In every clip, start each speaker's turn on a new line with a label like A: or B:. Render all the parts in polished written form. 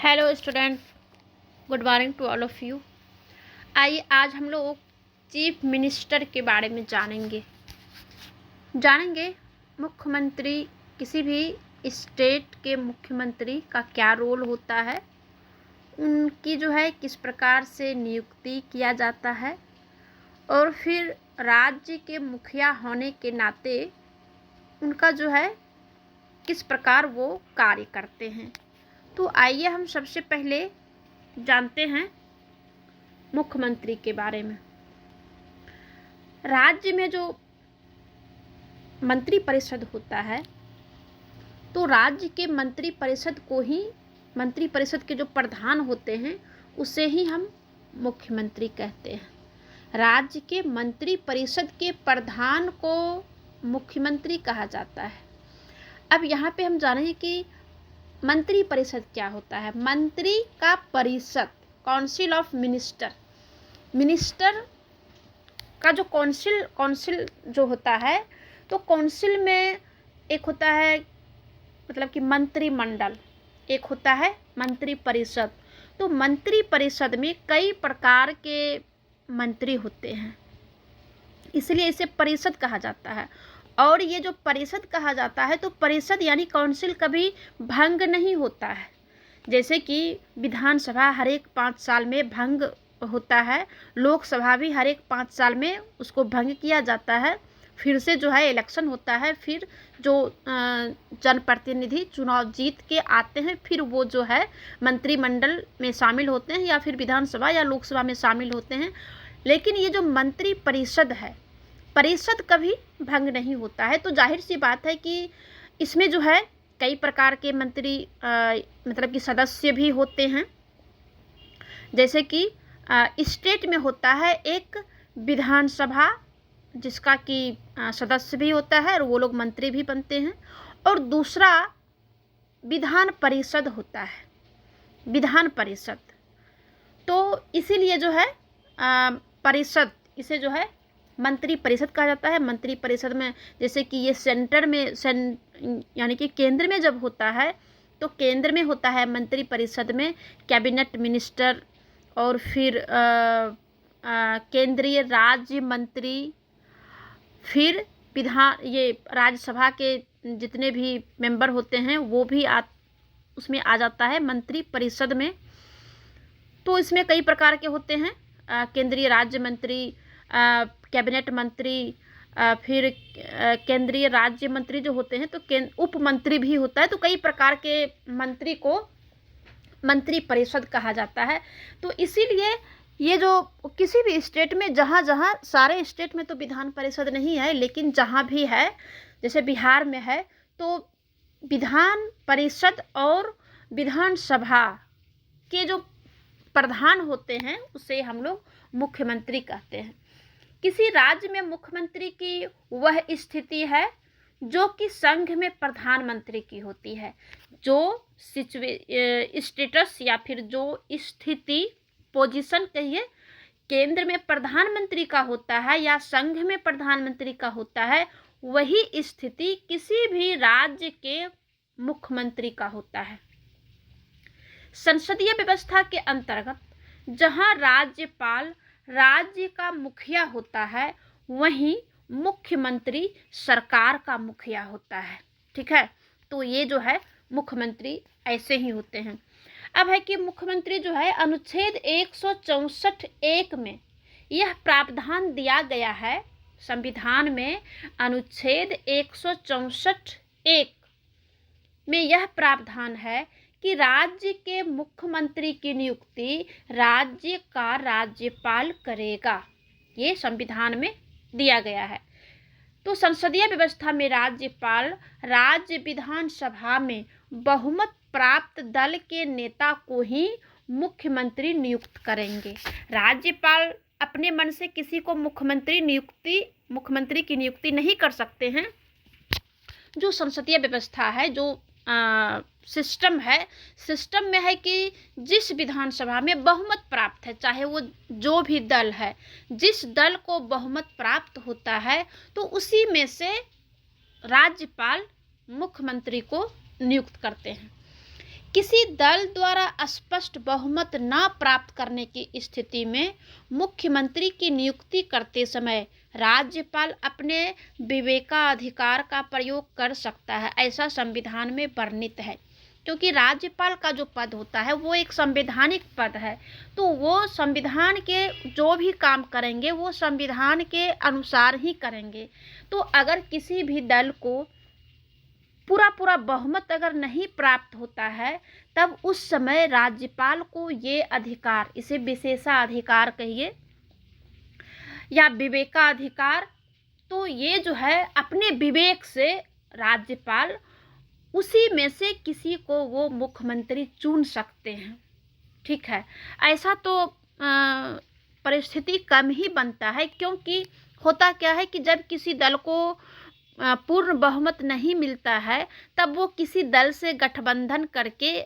A: Hello student, good morning to all of you. आइए आज हम लोग चीफ मिनिस्टर के बारे में जानेंगे मुख्यमंत्री, किसी भी स्टेट के मुख्यमंत्री का क्या रोल होता है, उनकी किस प्रकार से नियुक्ति किया जाता है और फिर राज्य के मुखिया होने के नाते उनका किस प्रकार वो कार्य करते हैं। तो आइए हम सबसे पहले जानते हैं मुख्यमंत्री के बारे में। राज्य में जो मंत्री परिषद होता है, तो राज्य के मंत्री परिषद के जो प्रधान होते हैं उसे ही हम मुख्यमंत्री कहते हैं। राज्य के मंत्री परिषद के प्रधान को मुख्यमंत्री कहा जाता है। अब यहाँ पे हम जानेंगे कि मंत्री परिषद क्या होता है। मंत्री का परिषद, काउंसिल ऑफ मिनिस्टर का जो काउंसिल जो होता है, तो काउंसिल में एक होता है मतलब कि मंत्रिमंडल, एक होता है मंत्री परिषद। तो मंत्री परिषद में कई प्रकार के मंत्री होते हैं, इसलिए इसे परिषद कहा जाता है। और ये जो परिषद कहा जाता है, तो परिषद यानी काउंसिल कभी भंग नहीं होता है। जैसे कि विधानसभा हर एक 5 साल में भंग होता है, लोकसभा भी हर एक 5 साल में उसको भंग किया जाता है, फिर से इलेक्शन होता है, फिर जो जनप्रतिनिधि चुनाव जीत के आते हैं, फिर वो मंत्रिमंडल में शामिल होते हैं या फिर विधानसभा या लोकसभा में शामिल होते हैं। लेकिन ये जो मंत्री परिषद है, परिषद कभी भंग नहीं होता है। तो जाहिर सी बात है कि इसमें कई प्रकार के मंत्री मतलब कि सदस्य भी होते हैं। जैसे कि स्टेट में होता है एक विधानसभा, जिसका कि सदस्य भी होता है और वो लोग मंत्री भी बनते हैं, और दूसरा विधान परिषद होता है, विधान परिषद। तो इसीलिए परिषद, इसे मंत्री परिषद कहा जाता है। मंत्री परिषद में जैसे कि ये सेंटर में यानी कि केंद्र में जब होता है, तो केंद्र में होता है मंत्री परिषद में कैबिनेट मिनिस्टर, और फिर केंद्रीय राज्य मंत्री, फिर ये राज्यसभा के जितने भी मेंबर होते हैं वो भी उसमें आ जाता है मंत्री परिषद में। तो इसमें कई प्रकार के होते हैं, केंद्रीय राज्य मंत्री, कैबिनेट मंत्री, फिर केंद्रीय राज्य मंत्री जो होते हैं, तो उप मंत्री भी होता है। तो कई प्रकार के मंत्री को मंत्री परिषद कहा जाता है। तो इसीलिए ये जो किसी भी स्टेट में, जहाँ सारे स्टेट में तो विधान परिषद नहीं है, लेकिन जहाँ भी है, जैसे बिहार में है, तो विधान परिषद और विधानसभा के जो प्रधान होते हैं उसे हम लोग मुख्यमंत्री कहते हैं। किसी राज्य में मुख्यमंत्री की वह स्थिति है जो कि संघ में प्रधानमंत्री की होती है। जो स्टेटस या फिर जो स्थिति, पोजीशन कहिए, केंद्र में प्रधानमंत्री का होता है या संघ में प्रधानमंत्री का होता है, वही स्थिति किसी भी राज्य के मुख्यमंत्री का होता है। संसदीय व्यवस्था के अंतर्गत जहां राज्यपाल राज्य का मुखिया होता है, वहीं मुख्यमंत्री सरकार का मुखिया होता है। ठीक है, तो ये मुख्यमंत्री ऐसे ही होते हैं। अब है कि मुख्यमंत्री अनुच्छेद 164(1) में यह प्रावधान दिया गया है, संविधान में अनुच्छेद 164(1) में यह प्रावधान है कि राज्य के मुख्यमंत्री की नियुक्ति राज्य का राज्यपाल करेगा। ये संविधान में दिया गया है। तो संसदीय व्यवस्था में राज्यपाल राज्य विधानसभा में बहुमत प्राप्त दल के नेता को ही मुख्यमंत्री नियुक्त करेंगे। राज्यपाल अपने मन से किसी को मुख्यमंत्री की नियुक्ति नहीं कर सकते हैं। जो संसदीय व्यवस्था है, जो सिस्टम में है कि जिस विधानसभा में बहुमत प्राप्त है, चाहे वो जो भी दल है, जिस दल को बहुमत प्राप्त होता है, तो उसी में से राज्यपाल मुख्यमंत्री को नियुक्त करते हैं। किसी दल द्वारा स्पष्ट बहुमत न प्राप्त करने की स्थिति में मुख्यमंत्री की नियुक्ति करते समय राज्यपाल अपने विवेकाधिकार का प्रयोग कर सकता है, ऐसा संविधान में वर्णित है। क्योंकि राज्यपाल का जो पद होता है वो एक संवैधानिक पद है, तो वो संविधान के जो भी काम करेंगे वो संविधान के अनुसार ही करेंगे। तो अगर किसी भी दल को पूरा बहुमत अगर नहीं प्राप्त होता है, तब उस समय राज्यपाल को ये अधिकार, इसे विशेषाधिकार कहिए या विवेकाधिकार, तो ये जो है अपने विवेक से राज्यपाल उसी में से किसी को वो मुख्यमंत्री चुन सकते हैं। ठीक है, ऐसा तो परिस्थिति कम ही बनता है, क्योंकि होता क्या है कि जब किसी दल को पूर्ण बहुमत नहीं मिलता है, तब वो किसी दल से गठबंधन करके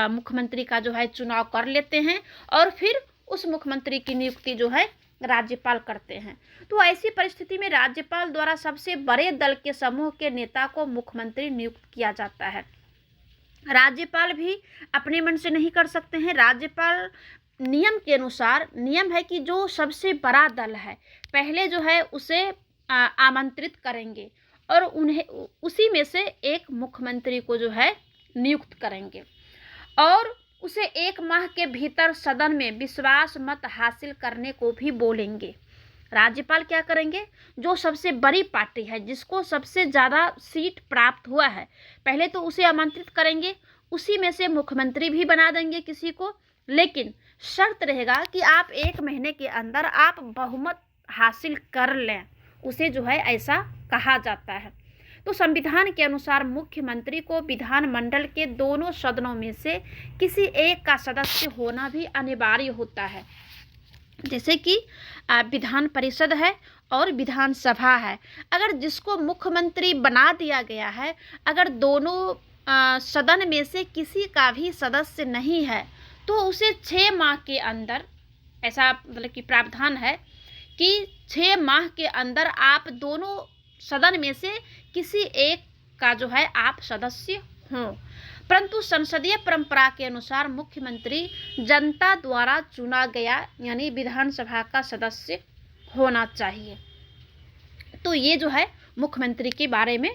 A: मुख्यमंत्री का जो है चुनाव कर लेते हैं और फिर उस मुख्यमंत्री की नियुक्ति जो है राज्यपाल करते हैं। तो ऐसी परिस्थिति में राज्यपाल द्वारा सबसे बड़े दल के समूह के नेता को मुख्यमंत्री नियुक्त किया जाता है। राज्यपाल भी अपने मन से नहीं कर सकते हैं। राज्यपाल नियम के अनुसार, नियम है कि जो सबसे बड़ा दल है पहले जो है उसे आमंत्रित करेंगे और उन्हें उसी में से एक मुख्यमंत्री को जो है नियुक्त करेंगे और उसे 1 माह के भीतर सदन में विश्वास मत हासिल करने को भी बोलेंगे। राज्यपाल क्या करेंगे, जो सबसे बड़ी पार्टी है, जिसको सबसे ज़्यादा सीट प्राप्त हुआ है, पहले तो उसे आमंत्रित करेंगे, उसी में से मुख्यमंत्री भी बना देंगे किसी को, लेकिन शर्त रहेगा कि आप 1 महीने के अंदर आप बहुमत हासिल कर लें, उसे जो है ऐसा कहा जाता है। तो संविधान के अनुसार मुख्यमंत्री को विधानमंडल के दोनों सदनों में से किसी एक का सदस्य होना भी अनिवार्य होता है। जैसे कि विधान परिषद है और विधानसभा है। अगर जिसको मुख्यमंत्री बना दिया गया है, अगर दोनों सदन में से किसी का भी सदस्य नहीं है, तो उसे 6 माह के अंदर, ऐसा मतलब कि प्रावधान है कि 6 माह के अंदर आप दोनों सदन में से किसी एक का जो है आप सदस्य हों। परंतु संसदीय परंपरा के अनुसार मुख्यमंत्री जनता द्वारा चुना गया यानी विधानसभा का सदस्य होना चाहिए। तो ये जो है मुख्यमंत्री के बारे में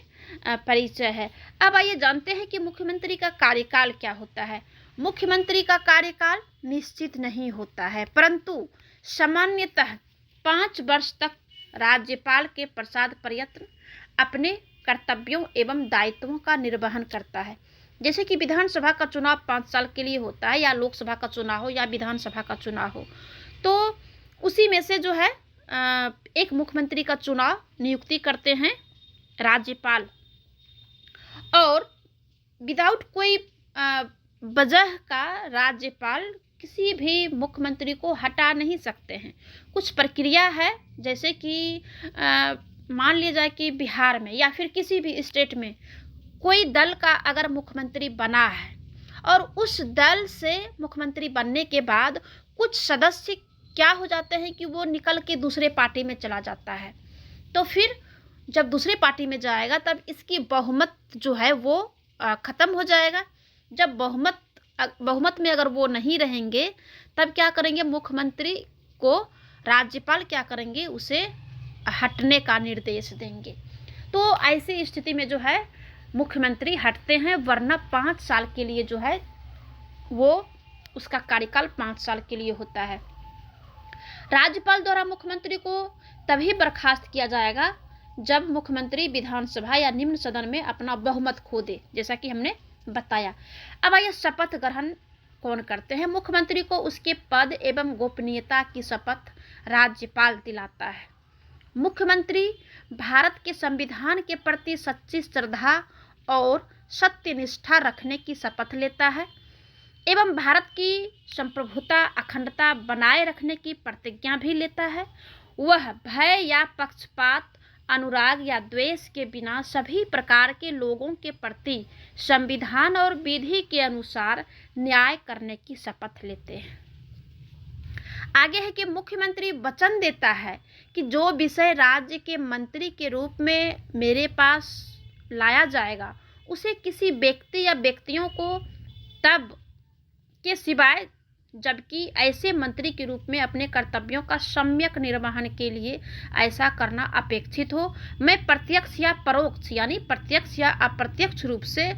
A: परिचय है। अब आइए जानते हैं कि मुख्यमंत्री का कार्यकाल क्या होता है। मुख्यमंत्री का कार्यकाल निश्चित नहीं होता है, परंतु सामान्यतः 5 वर्ष तक राज्यपाल के प्रसाद पर्यंत अपने कर्तव्यों एवं दायित्वों का निर्वहन करता है। जैसे कि विधानसभा का चुनाव 5 साल के लिए होता है, या लोकसभा का चुनाव हो या विधानसभा का चुनाव हो, तो उसी में से जो है एक मुख्यमंत्री का चुनाव नियुक्ति करते हैं राज्यपाल, और विदाउट कोई वजह का राज्यपाल किसी भी मुख्यमंत्री को हटा नहीं सकते हैं। कुछ प्रक्रिया है, जैसे कि मान लिया जाए कि बिहार में या फिर किसी भी स्टेट में कोई दल का अगर मुख्यमंत्री बना है और उस दल से मुख्यमंत्री बनने के बाद कुछ सदस्य क्या हो जाते हैं कि वो निकल के दूसरे पार्टी में चला जाता है, तो फिर जब दूसरे पार्टी में जाएगा तब इसकी बहुमत जो है वो ख़त्म हो जाएगा। जब बहुमत में अगर वो नहीं रहेंगे, तब क्या करेंगे, मुख्यमंत्री को राज्यपाल क्या करेंगे, उसे हटने का निर्देश देंगे। तो ऐसी स्थिति में जो है मुख्यमंत्री हटते हैं, वरना 5 साल के लिए जो है वो उसका कार्यकाल 5 साल के लिए होता है। राज्यपाल द्वारा मुख्यमंत्री को तभी बर्खास्त किया जाएगा जब मुख्यमंत्री विधानसभा या निम्न सदन में अपना बहुमत खो दे, जैसा कि हमने बताया। अब आइए शपथ ग्रहण कौन करते हैं। मुख्यमंत्री को उसके पद एवं गोपनीयता की शपथ राज्यपाल दिलाता है। मुख्यमंत्री भारत के संविधान के प्रति सच्ची श्रद्धा और सत्यनिष्ठा रखने की शपथ लेता है एवं भारत की संप्रभुता अखंडता बनाए रखने की प्रतिज्ञा भी लेता है। वह भय या पक्षपात, अनुराग या द्वेष के बिना सभी प्रकार के लोगों के प्रति संविधान और विधि के अनुसार न्याय करने की शपथ लेते हैं। आगे है कि मुख्यमंत्री वचन देता है कि जो विषय राज्य के मंत्री के रूप में मेरे पास लाया जाएगा, उसे किसी व्यक्ति या व्यक्तियों को तब के सिवाय, जबकि ऐसे मंत्री के रूप में अपने कर्तव्यों का सम्यक निर्वहन के लिए ऐसा करना अपेक्षित हो। मैं प्रत्यक्ष या परोक्ष यानी प्रत्यक्ष या अप्रत्यक्ष रूप से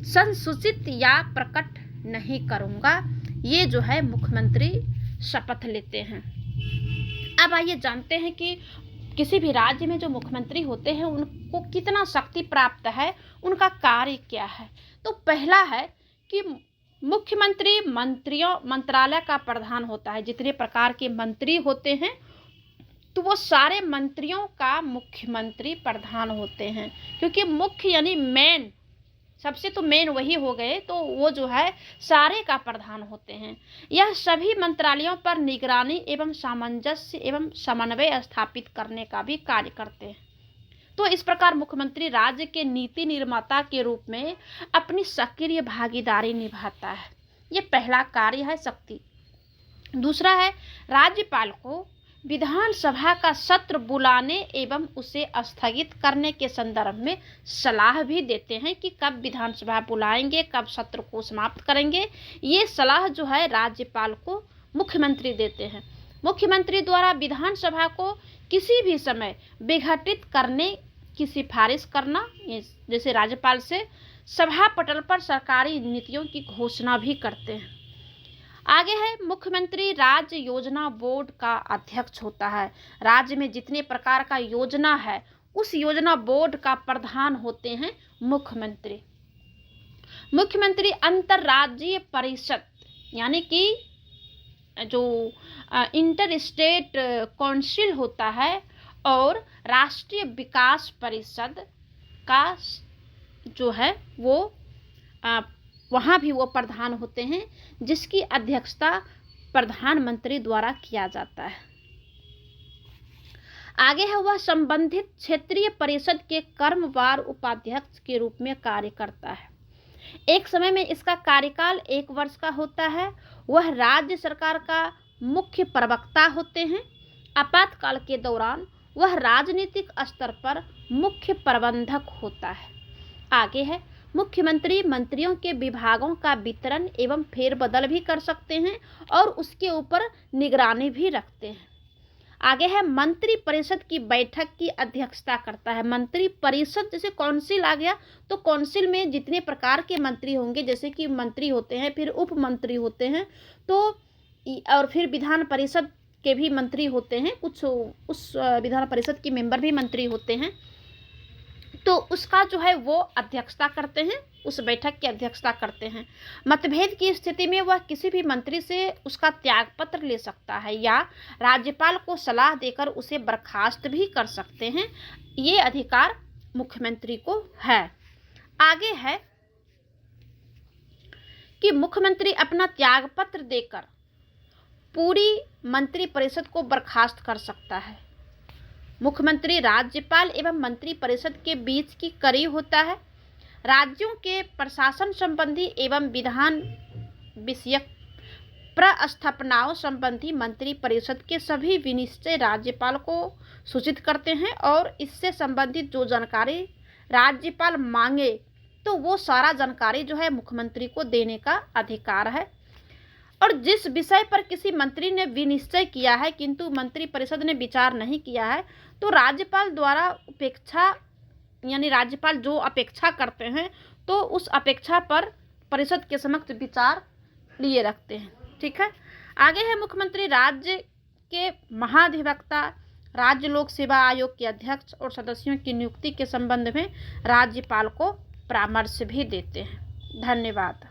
A: संसूचित या प्रकट नहीं करूँगा। ये जो है मुख्यमंत्री शपथ लेते हैं। अब आइए जानते हैं कि किसी भी राज्य में जो मुख्यमंत्री होते हैं उनको कितना शक्ति प्राप्त है, उनका कार्य क्या है। तो पहला है कि मुख्यमंत्री मंत्रालय का प्रधान होता है। जितने प्रकार के मंत्री होते हैं तो वो सारे मंत्रियों का मुख्यमंत्री प्रधान होते हैं, क्योंकि मुख्य यानी मेन, सबसे तो मेन वही हो गए, तो वो जो है सारे का प्रधान होते हैं। यह सभी मंत्रालयों पर निगरानी एवं सामंजस्य एवं समन्वय स्थापित करने का भी कार्य करते हैं। तो इस प्रकार मुख्यमंत्री राज्य के नीति निर्माता के रूप में अपनी सक्रिय भागीदारी निभाता है। ये पहला कार्य है शक्ति। दूसरा है राज्यपाल को विधानसभा का सत्र बुलाने एवं उसे स्थगित करने के संदर्भ में सलाह भी देते हैं कि कब विधानसभा बुलाएंगे, कब सत्र को समाप्त करेंगे। ये सलाह जो है राज्यपाल को मुख्यमंत्री देते हैं। मुख्यमंत्री द्वारा विधानसभा को किसी भी समय विघटित करने की सिफारिश करना, जैसे राज्यपाल से सभा पटल पर सरकारी नीतियों की घोषणा भी करते हैं। आगे है मुख्यमंत्री राज्य योजना बोर्ड का अध्यक्ष होता है। राज्य में जितने प्रकार का योजना है उस योजना बोर्ड का प्रधान होते हैं मुख्यमंत्री। मुख्यमंत्री अंतर्राज्यीय परिषद यानी कि जो इंटर स्टेट काउंसिल होता है और राष्ट्रीय विकास परिषद का जो है वो वहाँ भी वो प्रधान होते हैं, जिसकी अध्यक्षता प्रधानमंत्री द्वारा किया जाता है। आगे है वह संबंधित क्षेत्रीय परिषद के क्रमवार उपाध्यक्ष के रूप में कार्य करता है। एक समय में इसका कार्यकाल 1 वर्ष का होता है। वह राज्य सरकार का मुख्य प्रवक्ता होते हैं। आपातकाल के दौरान वह राजनीतिक स्तर पर मुख्य प्रबंधक होता है। आगे है मुख्यमंत्री मंत्रियों के विभागों का वितरण एवं फेरबदल भी कर सकते हैं और उसके ऊपर निगरानी भी रखते हैं। आगे है मंत्री परिषद की बैठक की अध्यक्षता करता है। मंत्री परिषद जैसे काउंसिल आ गया तो काउंसिल में जितने प्रकार के मंत्री होंगे, जैसे कि मंत्री होते हैं, फिर उप मंत्री होते हैं, तो और फिर विधान परिषद के भी मंत्री होते हैं, कुछ उस विधान परिषद के मेंबर भी मंत्री होते हैं, तो उसका जो है वो अध्यक्षता करते हैं, उस बैठक की अध्यक्षता करते हैं। मतभेद की स्थिति में वह किसी भी मंत्री से उसका त्यागपत्र ले सकता है या राज्यपाल को सलाह देकर उसे बर्खास्त भी कर सकते हैं। ये अधिकार मुख्यमंत्री को है। आगे है कि मुख्यमंत्री अपना त्यागपत्र देकर पूरी मंत्री परिषद को बर्खास्त कर सकता है। मुख्यमंत्री राज्यपाल एवं मंत्री परिषद के बीच की कड़ी होता है। राज्यों के प्रशासन संबंधी एवं विधान विषयक प्रस्थापनाओं संबंधी मंत्री परिषद के सभी विनिश्चय राज्यपाल को सूचित करते हैं और इससे संबंधित जो जानकारी राज्यपाल मांगे तो वो सारा जानकारी जो है मुख्यमंत्री को देने का अधिकार है। और जिस विषय पर किसी मंत्री ने विनिश्चय किया है किंतु मंत्री परिषद ने विचार नहीं किया है तो राज्यपाल द्वारा उपेक्षा यानी राज्यपाल जो अपेक्षा करते हैं तो उस अपेक्षा पर परिषद के समक्ष विचार लिए रखते हैं। ठीक है। आगे है मुख्यमंत्री राज्य के महाधिवक्ता, राज्य लोक सेवा आयोग के अध्यक्ष और सदस्यों की नियुक्ति के संबंध में राज्यपाल को परामर्श भी देते हैं। धन्यवाद।